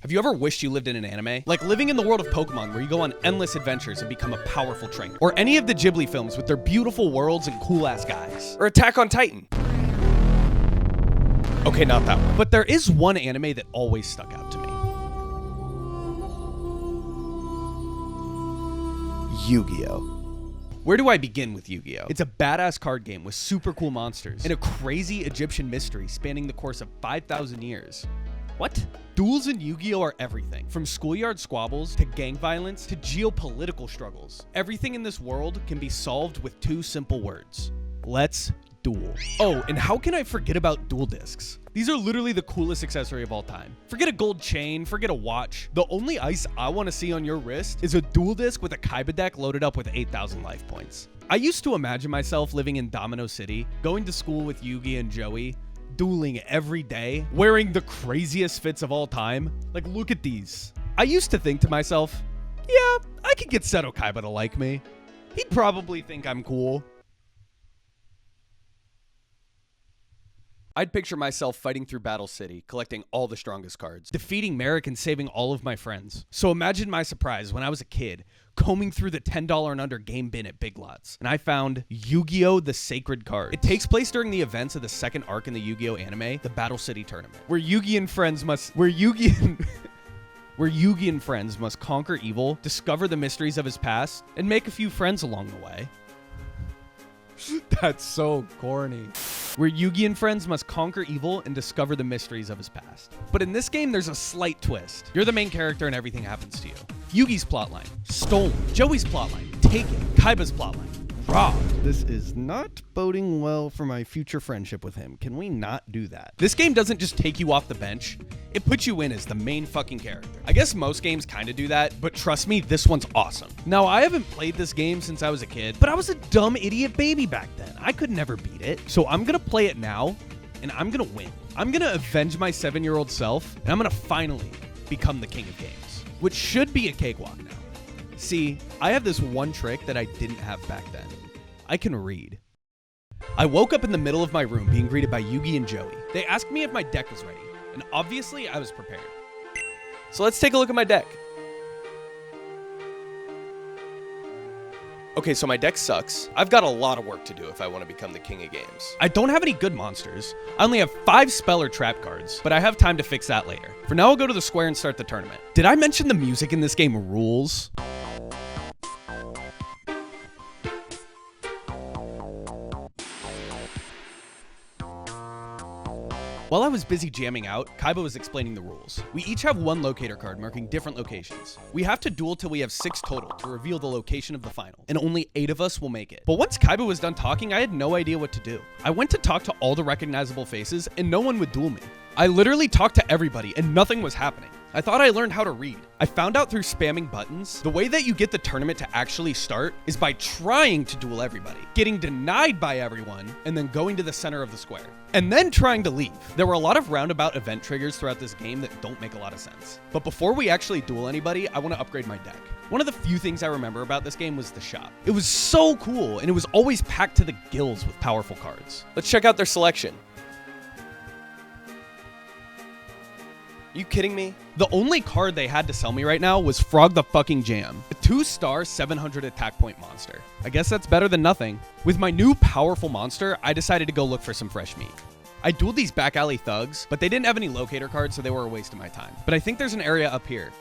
Have you ever wished you lived in an anime? Like living in the world of Pokemon where you go on endless adventures and become a powerful trainer. Or any of the Ghibli films with their beautiful worlds and cool-ass guys. Or Attack on Titan. Okay, not that one. But there is one anime that always stuck out to me. Yu-Gi-Oh! Where do I begin with Yu-Gi-Oh? It's a badass card game with super cool monsters and a crazy Egyptian mystery spanning the course of 5,000 years. What? Duels in Yu-Gi-Oh! Are everything, from schoolyard squabbles to gang violence to geopolitical struggles. Everything in this world can be solved with two simple words. Let's duel. Oh, and how can I forget about duel discs? These are literally the coolest accessory of all time. Forget a gold chain, forget a watch. The only ice I want to see on your wrist is a duel disc with a Kaiba deck loaded up with 8,000 life points. I used to imagine myself living in Domino City, going to school with Yugi and Joey, dueling every day, wearing the craziest fits of all time. Like, look at these. I used to think to myself, yeah, I could get Seto Kaiba to like me. He'd probably think I'm cool. I'd picture myself fighting through Battle City, collecting all the strongest cards, defeating Merrick and saving all of my friends. So imagine my surprise when I was a kid, combing through the $10 and under game bin at Big Lots, and I found Yugioh The Sacred Cards. It takes place during the events of the second arc in the Yu-Gi-Oh anime, the Battle City Tournament, where Yugi and friends must conquer evil, discover the mysteries of his past, and make a few friends along the way. That's so corny. Where Yugi and friends must conquer evil and discover the mysteries of his past. But in this game, there's a slight twist. You're the main character and everything happens to you. Yugi's plotline, stolen. Joey's plotline, taken. Kaiba's plotline, robbed. This is not boding well for my future friendship with him. Can we not do that? This game doesn't just take you off the bench. It puts you in as the main fucking character. I guess most games kind of do that, but trust me, this one's awesome. Now, I haven't played this game since I was a kid, but I was a dumb idiot baby back then. I could never beat it. So I'm gonna play it now, and I'm gonna win. I'm gonna avenge my 7-year-old self, and I'm gonna finally become the king of games, which should be a cakewalk now. See, I have this one trick that I didn't have back then. I can read. I woke up in the middle of my room being greeted by Yugi and Joey. They asked me if my deck was ready, and obviously I was prepared. So let's take a look at my deck. Okay, so my deck sucks. I've got a lot of work to do if I want to become the king of games. I don't have any good monsters. I only have 5 spell or trap cards, but I have time to fix that later. For now, I'll go to the square and start the tournament. Did I mention the music in this game rules? While I was busy jamming out, Kaiba was explaining the rules. We each have 1 locator card marking different locations. We have to duel till we have 6 total to reveal the location of the final, and only 8 of us will make it. But once Kaiba was done talking, I had no idea what to do. I went to talk to all the recognizable faces, and no one would duel me. I literally talked to everybody, and nothing was happening. I thought I learned how to read. I found out through spamming buttons, the way that you get the tournament to actually start is by trying to duel everybody, getting denied by everyone, and then going to the center of the square, and then trying to leave. There were a lot of roundabout event triggers throughout this game that don't make a lot of sense. But before we actually duel anybody, I want to upgrade my deck. One of the few things I remember about this game was the shop. It was so cool, and it was always packed to the gills with powerful cards. Let's check out their selection. You kidding me? The only card they had to sell me right now was Frog the fucking Jam, a 2-star 700 attack point monster. I guess that's better than nothing. With my new powerful monster, I decided to go look for some fresh meat. I dueled these back alley thugs, but they didn't have any locator cards, so they were a waste of my time. But I think there's an area up here.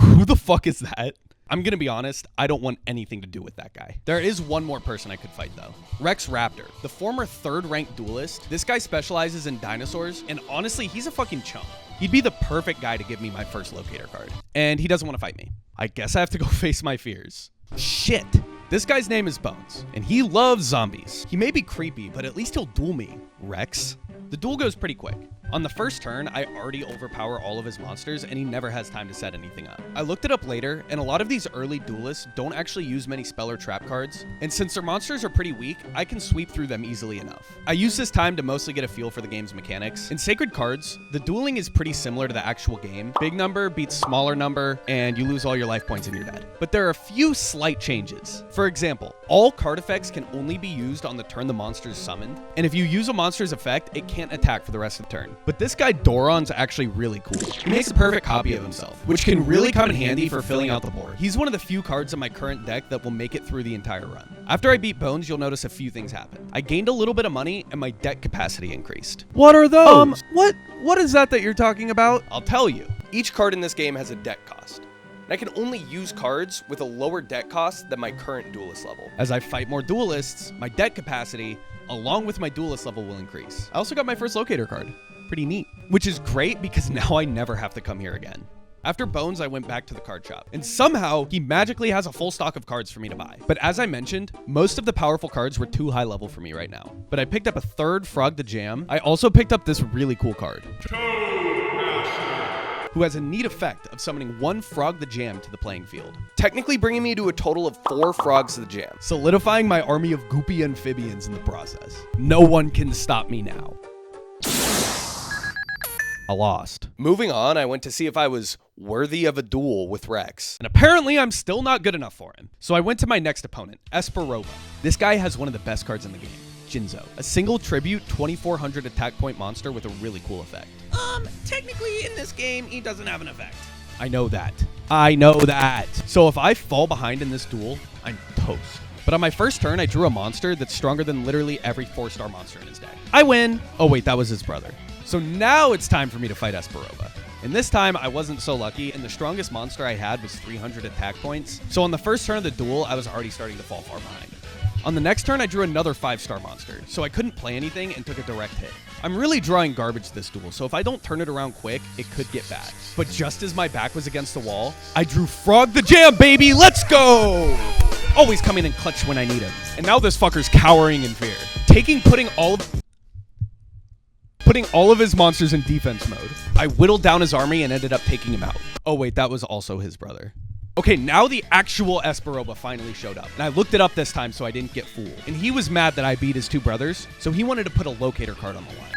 Who the fuck is that? I'm gonna be honest, I don't want anything to do with that guy. There is one more person I could fight though. Rex Raptor, the former 3rd ranked duelist. This guy specializes in dinosaurs, and honestly, he's a fucking chump. He'd be the perfect guy to give me my first locator card. And he doesn't want to fight me. I guess I have to go face my fears. Shit. This guy's name is Bones, and he loves zombies. He may be creepy, but at least he'll duel me. Rex? The duel goes pretty quick. On the first turn, I already overpower all of his monsters, and he never has time to set anything up. I looked it up later, and a lot of these early duelists don't actually use many spell or trap cards, and since their monsters are pretty weak, I can sweep through them easily enough. I use this time to mostly get a feel for the game's mechanics. In Sacred Cards, the dueling is pretty similar to the actual game. Big number beats smaller number, and you lose all your life points and you're dead. But there are a few slight changes. For example, all card effects can only be used on the turn the monster is summoned, and if you use a monster's effect, it can't attack for the rest of the turn. But this guy Doron's actually really cool. He makes a perfect copy of himself, which can really come in handy for filling out the board. He's one of the few cards in my current deck that will make it through the entire run. After I beat Bones, you'll notice a few things happen. I gained a little bit of money and my deck capacity increased. What are those? What is that you're talking about? I'll tell you. Each card in this game has a deck cost. And I can only use cards with a lower deck cost than my current duelist level. As I fight more duelists, my deck capacity, along with my duelist level, will increase. I also got my first locator card. Pretty neat. Which is great because now I never have to come here again. After Bones, I went back to the card shop, and somehow he magically has a full stock of cards for me to buy. But as I mentioned, most of the powerful cards were too high level for me right now. But I picked up a third Frog the Jam. I also picked up this really cool card, who has a neat effect of summoning one Frog the Jam to the playing field, technically bringing me to a total of 4 Frogs the Jam, solidifying my army of goopy amphibians in the process. No one can stop me now. I lost. Moving on, I went to see if I was worthy of a duel with Rex. And apparently I'm still not good enough for him. So I went to my next opponent, Esperova. This guy has one of the best cards in the game, Jinzo. A single tribute, 2400 attack point monster with a really cool effect. Technically in this game, he doesn't have an effect. I know that. So if I fall behind in this duel, I'm toast. But on my first turn, I drew a monster that's stronger than literally every 4-star monster in his deck. I win. Oh wait, that was his brother. So now it's time for me to fight Esperova. And this time, I wasn't so lucky, and the strongest monster I had was 300 attack points. So on the first turn of the duel, I was already starting to fall far behind. On the next turn, I drew another 5-star monster, so I couldn't play anything and took a direct hit. I'm really drawing garbage this duel, so if I don't turn it around quick, it could get bad. But just as my back was against the wall, I drew Frog the Jam, baby! Let's go! Always coming in clutch when I need him. And now this fucker's cowering in fear. Putting all of his monsters in defense mode. I whittled down his army and ended up taking him out. Oh wait, that was also his brother. Okay, now the actual Esperova finally showed up. And I looked it up this time so I didn't get fooled. And he was mad that I beat his 2 brothers, so he wanted to put a locator card on the line.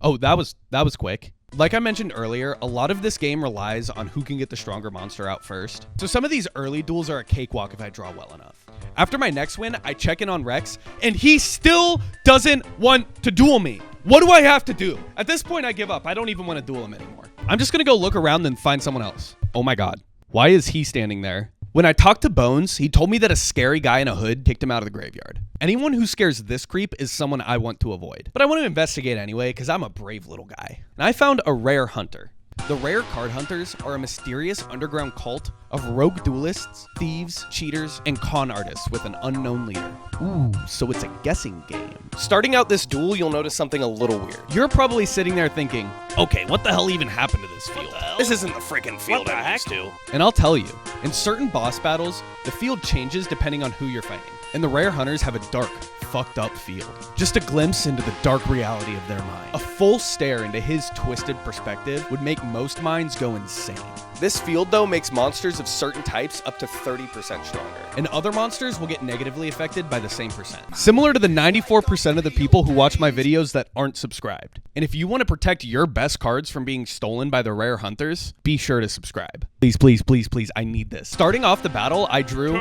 Oh, that was quick. Like I mentioned earlier, a lot of this game relies on who can get the stronger monster out first. So some of these early duels are a cakewalk if I draw well enough. After my next win, I check in on Rex, and he still doesn't want to duel me. What do I have to do? At this point, I give up. I don't even want to duel him anymore. I'm just going to go look around and find someone else. Oh my God. Why is he standing there? When I talked to Bones, he told me that a scary guy in a hood kicked him out of the graveyard. Anyone who scares this creep is someone I want to avoid. But I want to investigate anyway because I'm a brave little guy. And I found a rare hunter. The rare card hunters are a mysterious underground cult of rogue duelists, thieves, cheaters, and con artists with an unknown leader. Ooh, so it's a guessing game. Starting out this duel, you'll notice something a little weird. You're probably sitting there thinking, okay, what the hell even happened to this field? This isn't the freaking field I'm used to. And I'll tell you, in certain boss battles, the field changes depending on who you're fighting. And the rare hunters have a dark, fucked up field. Just a glimpse into the dark reality of their mind. A full stare into his twisted perspective would make most minds go insane. This field, though, makes monsters of certain types up to 30% stronger. And other monsters will get negatively affected by the same percent. Similar to the 94% of the people who watch my videos that aren't subscribed. And if you want to protect your best cards from being stolen by the rare hunters, be sure to subscribe. Please, please, please, please, I need this. Starting off the battle, I drew...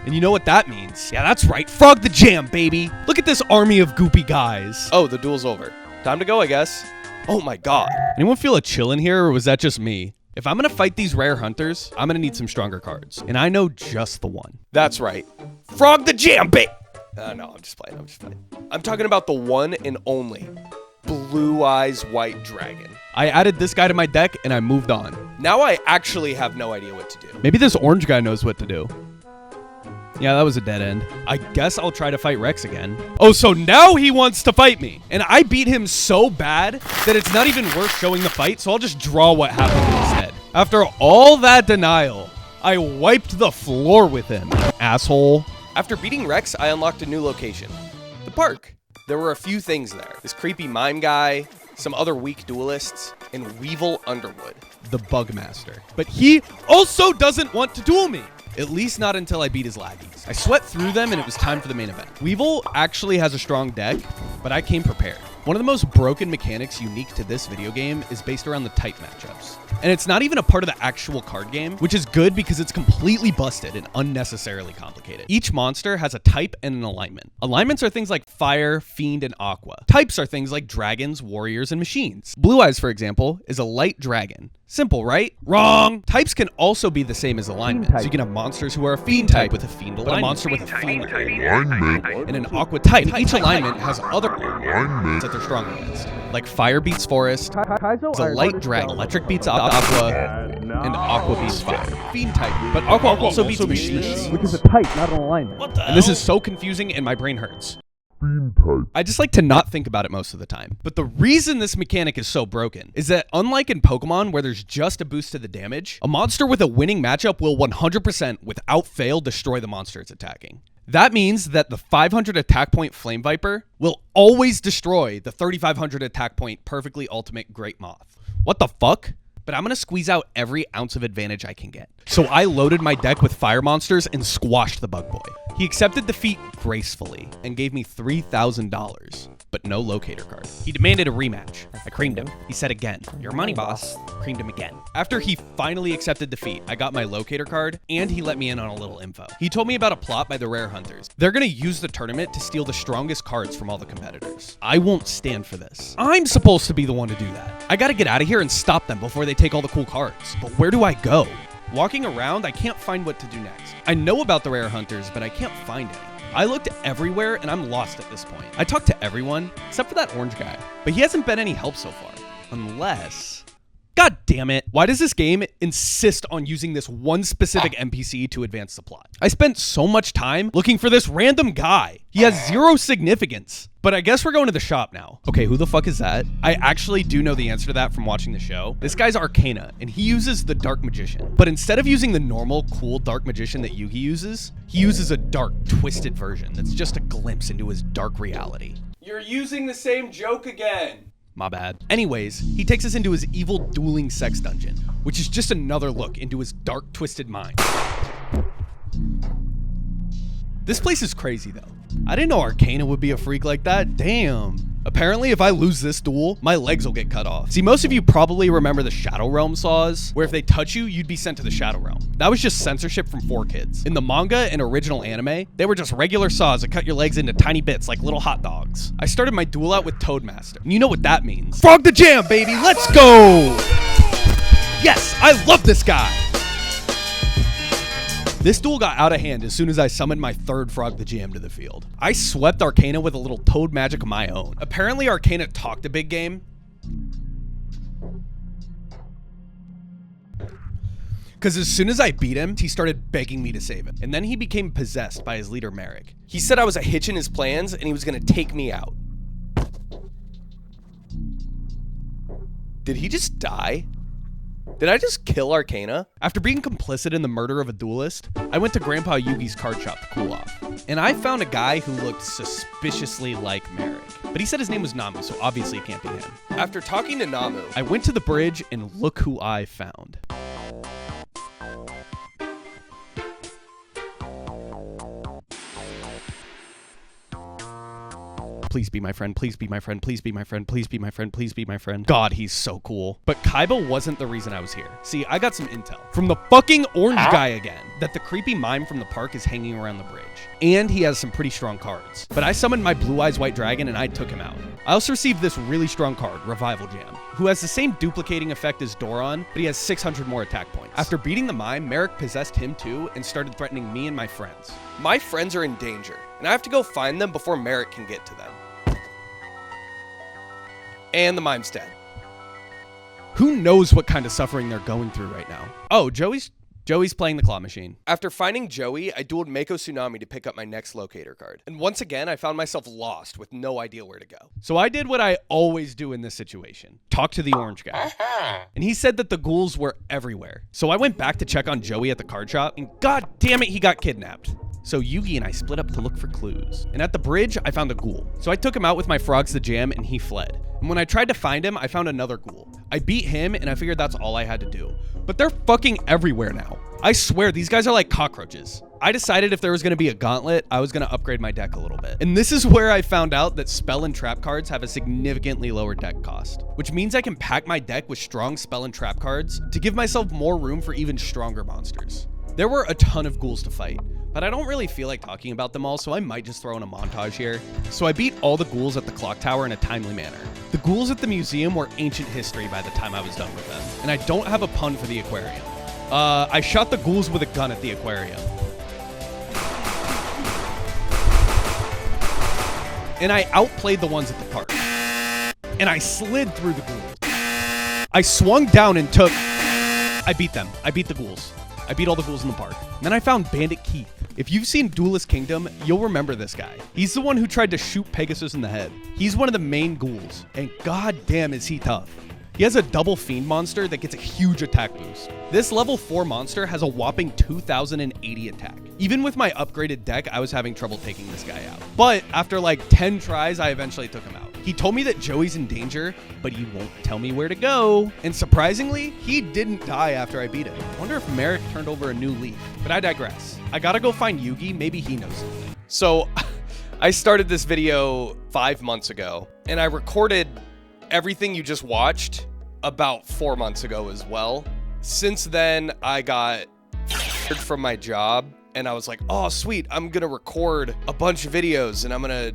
And you know what that means? Yeah, that's right. Frog the Jam, baby. Look at this army of goopy guys. Oh, the duel's over. Time to go, I guess. Oh my God. Anyone feel a chill in here, or was that just me? If I'm gonna fight these rare hunters, I'm gonna need some stronger cards. And I know just the one. That's right. Frog the Jam, baby. No, I'm just playing. I'm talking about the one and only Blue Eyes White Dragon. I added this guy to my deck, and I moved on. Now I actually have no idea what to do. Maybe this orange guy knows what to do. Yeah, that was a dead end. I guess I'll try to fight Rex again. Oh, so now he wants to fight me. And I beat him so bad that it's not even worth showing the fight, so I'll just draw what happened instead. After all that denial, I wiped the floor with him, asshole. After beating Rex, I unlocked a new location. The park. There were a few things there. This creepy mime guy, some other weak duelists, and Weevil Underwood, the Bugmaster. But he also doesn't want to duel me. At least not until I beat his laggies. I sweat through them and it was time for the main event. Weevil actually has a strong deck, but I came prepared. One of the most broken mechanics unique to this video game is based around the type matchups. And it's not even a part of the actual card game, which is good because it's completely busted and unnecessarily complicated. Each monster has a type and an alignment. Alignments are things like fire, fiend, and aqua. Types are things like dragons, warriors, and machines. Blue Eyes, for example, is a light dragon. Simple, right? Wrong! Types can also be the same as alignment. So you can have monsters who are a fiend type with a fiend alignment, a monster with a fiend alignment, and an aqua type. Each alignment has other alignments that they're strong against. Like fire beats forest, is a light dragon, electric beats aqua, and aqua beats fire. Fiend type, but aqua also beats machines, which is a type, not an alignment. What the hell? And this is so confusing and my brain hurts. I just like to not think about it most of the time. But the reason this mechanic is so broken is that unlike in Pokemon where there's just a boost to the damage, a monster with a winning matchup will 100% without fail destroy the monster it's attacking. That means that the 500 attack point Flame Viper will always destroy the 3500 attack point Perfectly Ultimate Great Moth. What the fuck? But I'm gonna squeeze out every ounce of advantage I can get. So I loaded my deck with fire monsters and squashed the bug boy. He accepted defeat gracefully and gave me $3,000, but no locator card. He demanded a rematch. I creamed him. He said again, "Your money, boss." Creamed him again. After he finally accepted defeat, I got my locator card and he let me in on a little info. He told me about a plot by the Rare Hunters. They're gonna use the tournament to steal the strongest cards from all the competitors. I won't stand for this. I'm supposed to be the one to do that. I gotta get out of here and stop them before they take all the cool cards. But where do I go? Walking around, I can't find what to do next. I know about the Rare Hunters, but I can't find any. I looked everywhere and I'm lost at this point. I talked to everyone except for that orange guy, but he hasn't been any help so far. Unless... God damn it. Why does this game insist on using this one specific NPC to advance the plot? I spent so much time looking for this random guy. He has zero significance. But I guess we're going to the shop now. Okay, who the fuck is that? I actually do know the answer to that from watching the show. This guy's Arcana, and he uses the Dark Magician. But instead of using the normal, cool Dark Magician that Yugi uses, he uses a dark, twisted version that's just a glimpse into his dark reality. You're using the same joke again. My bad. Anyways, he takes us into his evil dueling sex dungeon, which is just another look into his dark, twisted mind. This place is crazy, though. I didn't know Arcana would be a freak like that. Damn. Apparently, if I lose this duel, my legs will get cut off. See, most of you probably remember the Shadow Realm saws, where if they touch you, you'd be sent to the Shadow Realm. That was just censorship from 4Kids. In the manga and original anime, they were just regular saws that cut your legs into tiny bits like little hot dogs. I started my duel out with Toadmaster, and you know what that means. Frog the Jam, baby, let's go! Yes, I love this guy! This duel got out of hand as soon as I summoned my third Frog the Jam to the field. I swept Arcana with a little toad magic of my own. Apparently Arcana talked a big game. Because as soon as I beat him, he started begging me to save him. And then he became possessed by his leader, Merrick. He said I was a hitch in his plans and he was gonna take me out. Did he just die? Did I just kill Arcana? After being complicit in the murder of a duelist, I went to Grandpa Yugi's card shop to cool off. And I found a guy who looked suspiciously like Merrick. But he said his name was Namu, so obviously it can't be him. After talking to Namu, I went to the bridge and look who I found. Please be my friend, please be my friend, please be my friend, please be my friend, please be my friend. God, he's so cool. But Kaiba wasn't the reason I was here. See, I got some intel from the fucking orange guy again, that the creepy mime from the park is hanging around the bridge. And he has some pretty strong cards. But I summoned my Blue Eyes White Dragon and I took him out. I also received this really strong card, Revival Jam, who has the same duplicating effect as Doron, but he has 600 more attack points. After beating the mime, Merrick possessed him too and started threatening me and my friends. My friends are in danger, and I have to go find them before Merrick can get to them. And the mime's dead. Who knows what kind of suffering they're going through right now? Oh, Joey's playing the claw machine. After finding Joey, I dueled Mako Tsunami to pick up my next locator card. And once again, I found myself lost with no idea where to go. So I did what I always do in this situation. Talk to the orange guy. And he said that the ghouls were everywhere. So I went back to check on Joey at the card shop, and god damn it, he got kidnapped. So Yugi and I split up to look for clues. And at the bridge, I found a ghoul. So I took him out with my Frogs the Jam and he fled. And when I tried to find him, I found another ghoul. I beat him and I figured that's all I had to do. But they're fucking everywhere now. I swear, these guys are like cockroaches. I decided if there was going to be a gauntlet, I was going to upgrade my deck a little bit. And this is where I found out that spell and trap cards have a significantly lower deck cost, which means I can pack my deck with strong spell and trap cards to give myself more room for even stronger monsters. There were a ton of ghouls to fight, but I don't really feel like talking about them all, so I might just throw in a montage here. So I beat all the ghouls at the clock tower in a timely manner. The ghouls at the museum were ancient history by the time I was done with them, and I don't have a pun for the aquarium. I shot the ghouls with a gun at the aquarium. And I outplayed the ones at the park. And I slid through the ghouls. I swung down and took... I beat them. I beat the ghouls. I beat all the ghouls in the park. And then I found Bandit Keith. If you've seen Duelist Kingdom, you'll remember this guy. He's the one who tried to shoot Pegasus in the head. He's one of the main ghouls, and goddamn is he tough. He has a double fiend monster that gets a huge attack boost. This level 4 monster has a whopping 2080 attack. Even with my upgraded deck, I was having trouble taking this guy out. But after like 10 tries, I eventually took him out. He told me that Joey's in danger, but he won't tell me where to go. And surprisingly, he didn't die after I beat him. I wonder if Merrick turned over a new leaf. But I digress. I gotta go find Yugi, maybe he knows something. So I started this video 5 months ago, and I recorded everything you just watched about 4 months ago as well. Since then, I got fired from my job, and I was like, oh, sweet, I'm gonna record a bunch of videos, and I'm gonna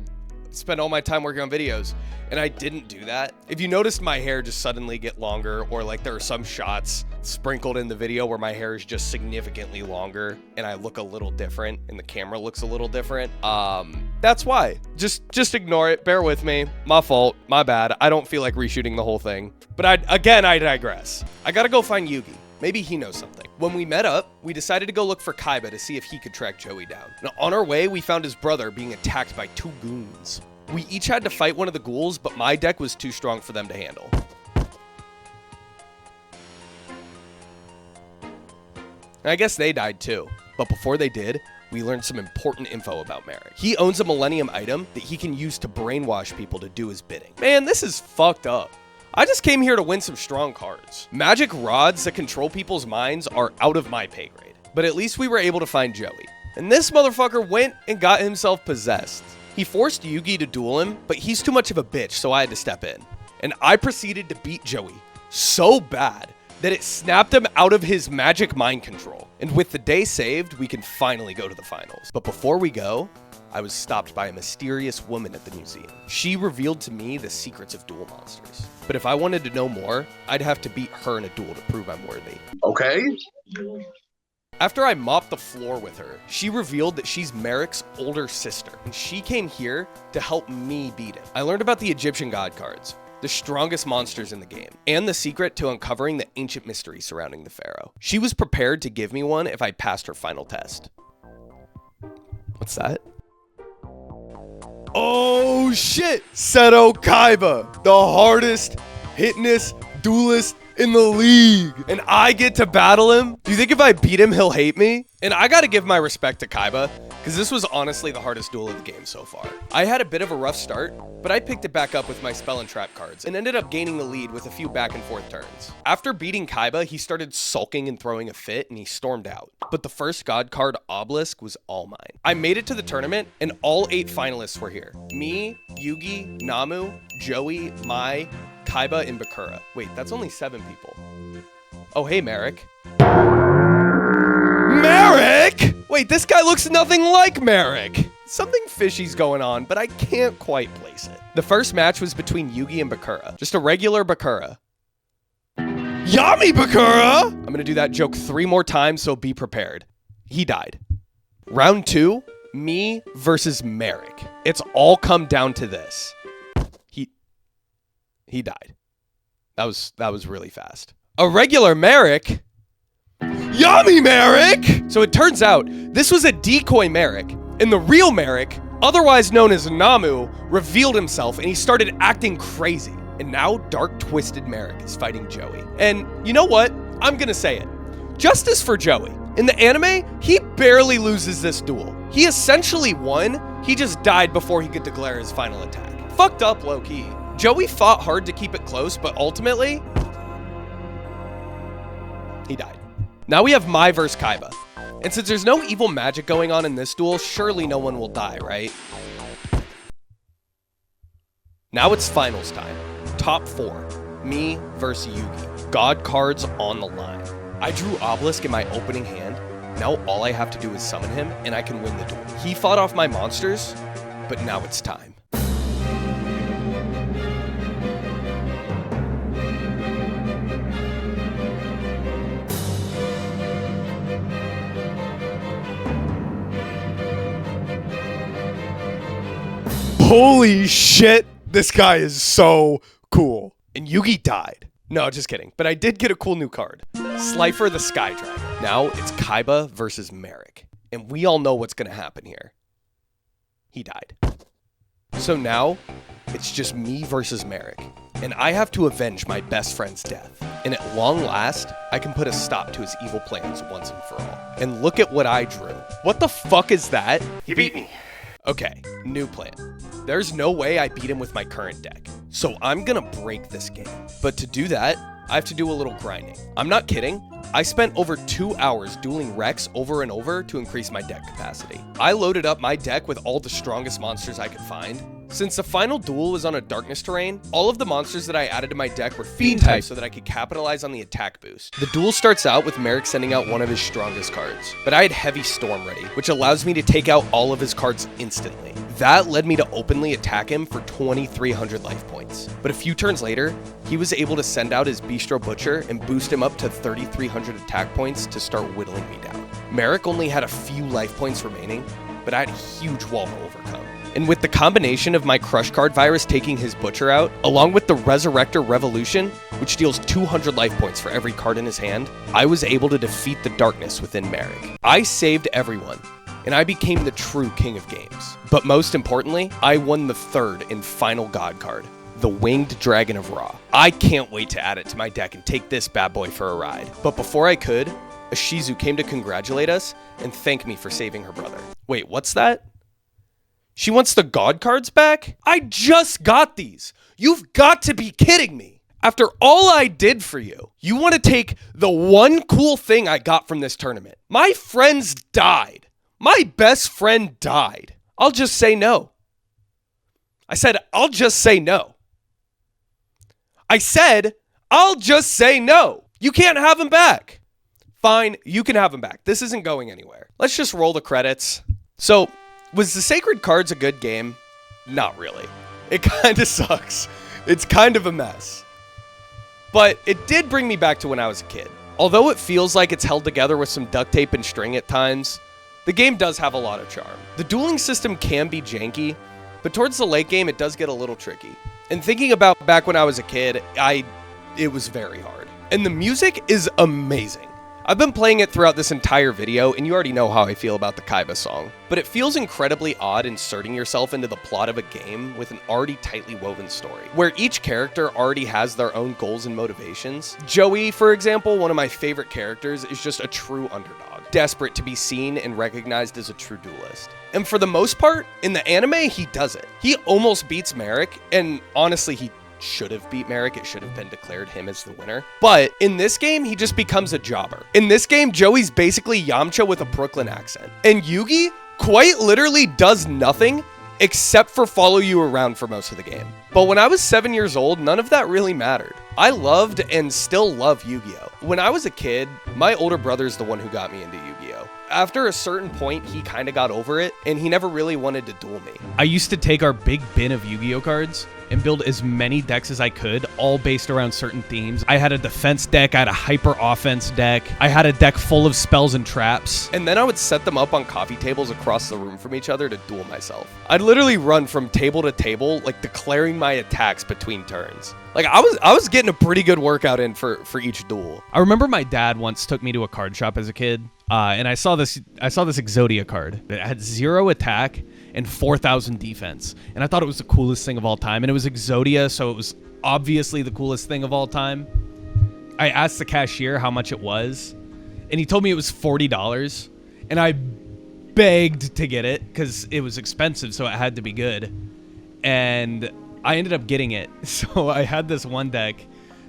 spend all my time working on videos. And I didn't do that. If you noticed my hair just suddenly get longer, or like there are some shots sprinkled in the video where my hair is just significantly longer and I look a little different and the camera looks a little different, that's why. Just ignore it. Bear with me. My fault. My bad. I don't feel like reshooting the whole thing. But I digress. I gotta go find Yugi. Maybe he knows something. When we met up, we decided to go look for Kaiba to see if he could track Joey down. Now, on our way, we found his brother being attacked by 2 goons. We each had to fight one of the ghouls, but my deck was too strong for them to handle. And I guess they died too. But before they did, we learned some important info about Merrick. He owns a Millennium item that he can use to brainwash people to do his bidding. Man, this is fucked up. I just came here to win some strong cards. Magic rods that control people's minds are out of my pay grade. But at least we were able to find Joey. And this motherfucker went and got himself possessed. He forced Yugi to duel him, but he's too much of a bitch, so I had to step in. And I proceeded to beat Joey so bad that it snapped him out of his magic mind control. And with the day saved, we can finally go to the finals. But before we go, I was stopped by a mysterious woman at the museum. She revealed to me the secrets of duel monsters. But if I wanted to know more, I'd have to beat her in a duel to prove I'm worthy. Okay. After I mopped the floor with her, she revealed that she's Merrick's older sister, and she came here to help me beat him. I learned about the Egyptian god cards, the strongest monsters in the game, and the secret to uncovering the ancient mystery surrounding the pharaoh. She was prepared to give me one if I passed her final test. What's that? Oh shit! Seto Kaiba, the hardest, hittingest duelist in the league. And I get to battle him? Do you think if I beat him, he'll hate me? And I gotta give my respect to Kaiba, because this was honestly the hardest duel of the game so far. I had a bit of a rough start, but I picked it back up with my spell and trap cards, and ended up gaining the lead with a few back and forth turns. After beating Kaiba, he started sulking and throwing a fit, and he stormed out. But the first god card, Obelisk, was all mine. I made it to the tournament, and all 8 finalists were here. Me, Yugi, Namu, Joey, Mai, Kaiba, and Bakura. Wait, that's only 7 people. Oh, hey, Merrick. Merrick! Wait, this guy looks nothing like Merrick. Something fishy's going on, but I can't quite place it. The first match was between Yugi and Bakura. Just a regular Bakura. Yummy Bakura! I'm gonna do that joke 3 more times, so be prepared. He died. Round 2, me versus Merrick. It's all come down to this. He died. That was really fast. A regular Merrick. Yummy Merrick! So it turns out this was a decoy Merrick, and the real Merrick, otherwise known as Namu, revealed himself and he started acting crazy. And now Dark Twisted Merrick is fighting Joey. And you know what? I'm gonna say it. Justice for Joey. In the anime, he barely loses this duel. He essentially won, he just died before he could declare his final attack. Fucked up low-key. Joey fought hard to keep it close, but ultimately, he died. Now we have Mai versus Kaiba. And since there's no evil magic going on in this duel, surely no one will die, right? Now it's finals time. Top 4. Me versus Yugi. God cards on the line. I drew Obelisk in my opening hand. Now all I have to do is summon him, and I can win the duel. He fought off my monsters, but now it's time. Holy shit, this guy is so cool. And Yugi died. No, just kidding. But I did get a cool new card. Slifer the Sky Dragon. Now it's Kaiba versus Merrick. And we all know what's going to happen here. He died. So now it's just me versus Merrick. And I have to avenge my best friend's death. And at long last, I can put a stop to his evil plans once and for all. And look at what I drew. What the fuck is that? He beat me. Okay, new plan. There's no way I beat him with my current deck. So I'm gonna break this game. But to do that, I have to do a little grinding. I'm not kidding. I spent over 2 hours dueling Rex over and over to increase my deck capacity. I loaded up my deck with all the strongest monsters I could find. Since the final duel was on a darkness terrain, all of the monsters that I added to my deck were fiend types so that I could capitalize on the attack boost. The duel starts out with Merrick sending out one of his strongest cards, but I had Heavy Storm ready, which allows me to take out all of his cards instantly. That led me to openly attack him for 2,300 life points. But a few turns later, he was able to send out his Bistro Butcher and boost him up to 3,300 attack points to start whittling me down. Merrick only had a few life points remaining, but I had a huge wall to overcome. And with the combination of my Crush Card Virus taking his Butcher out, along with the Resurrector Revolution, which deals 200 life points for every card in his hand, I was able to defeat the darkness within Merrick. I saved everyone, and I became the true king of games. But most importantly, I won the third and final God card, the Winged Dragon of Ra. I can't wait to add it to my deck and take this bad boy for a ride. But before I could, a Shizu came to congratulate us and thank me for saving her brother. Wait, what's that? She wants the God cards back? I just got these. You've got to be kidding me. After all I did for you, you want to take the one cool thing I got from this tournament. My friends died. My best friend died. I'll just say no. I said, I'll just say no. I said, I'll just say no. You can't have him back. Fine, you can have him back. This isn't going anywhere. Let's just roll the credits. So, was the Sacred Cards a good game? Not really. It kind of sucks. It's kind of a mess. But it did bring me back to when I was a kid. Although it feels like it's held together with some duct tape and string at times, the game does have a lot of charm. The dueling system can be janky, but towards the late game, it does get a little tricky. And thinking about back when I was a kid, it was very hard. And the music is amazing. I've been playing it throughout this entire video, and you already know how I feel about the Kaiba song. But it feels incredibly odd inserting yourself into the plot of a game with an already tightly woven story, where each character already has their own goals and motivations. Joey, for example, one of my favorite characters, is just a true underdog, desperate to be seen and recognized as a true duelist. And for the most part, in the anime, he does it. He almost beats Merrick, and honestly, he should have beat Merrick. It should have been declared him as the winner. But in this game, he just becomes a jobber. In this game, Joey's basically Yamcha with a Brooklyn accent. And Yugi quite literally does nothing except for follow you around for most of the game. But when I was 7 years old, none of that really mattered. I loved and still love Yu-Gi-Oh! When I was a kid, my older brother's the one who got me into Yu-Gi-Oh! After a certain point, he kind of got over it, and he never really wanted to duel me. I used to take our big bin of Yu-Gi-Oh! Cards and build as many decks as I could, all based around certain themes. I had a defense deck, I had a hyper offense deck, I had a deck full of spells and traps, and then I would set them up on coffee tables across the room from each other to duel myself. I'd literally run from table to table, like declaring my attacks between turns. Like I was getting a pretty good workout in for each duel. I remember my dad once took me to a card shop as a kid, and I saw this Exodia card that had 0 attack and 4,000 defense, and I thought it was the coolest thing of all time. And it was Exodia, so it was obviously the coolest thing of all time. I asked the cashier how much it was, and he told me it was $40, and I begged to get it because it was expensive, so it had to be good. And I ended up getting it. So I had this one deck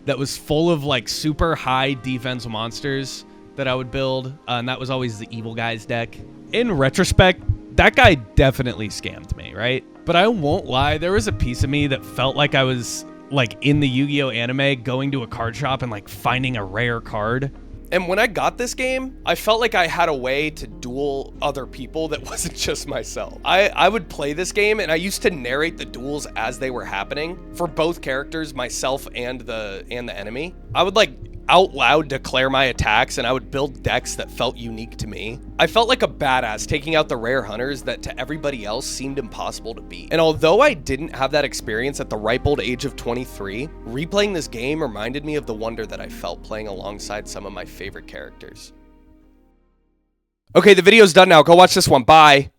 that was full of like super high defense monsters that I would build, and that was always the evil guy's deck. In retrospect, that guy definitely scammed me, right? But I won't lie, there was a piece of me that felt like I was like in the Yu-Gi-Oh anime going to a card shop and like finding a rare card. And when I got this game, I felt like I had a way to duel other people that wasn't just myself. I would play this game, and I used to narrate the duels as they were happening for both characters, myself and the enemy. I would like out loud declare my attacks, and I would build decks that felt unique to me. I felt like a badass taking out the rare hunters that to everybody else seemed impossible to beat. And although I didn't have that experience at the ripe old age of 23, replaying this game reminded me of the wonder that I felt playing alongside some of my favorite characters. Okay, the video's done now. Go watch this one. Bye.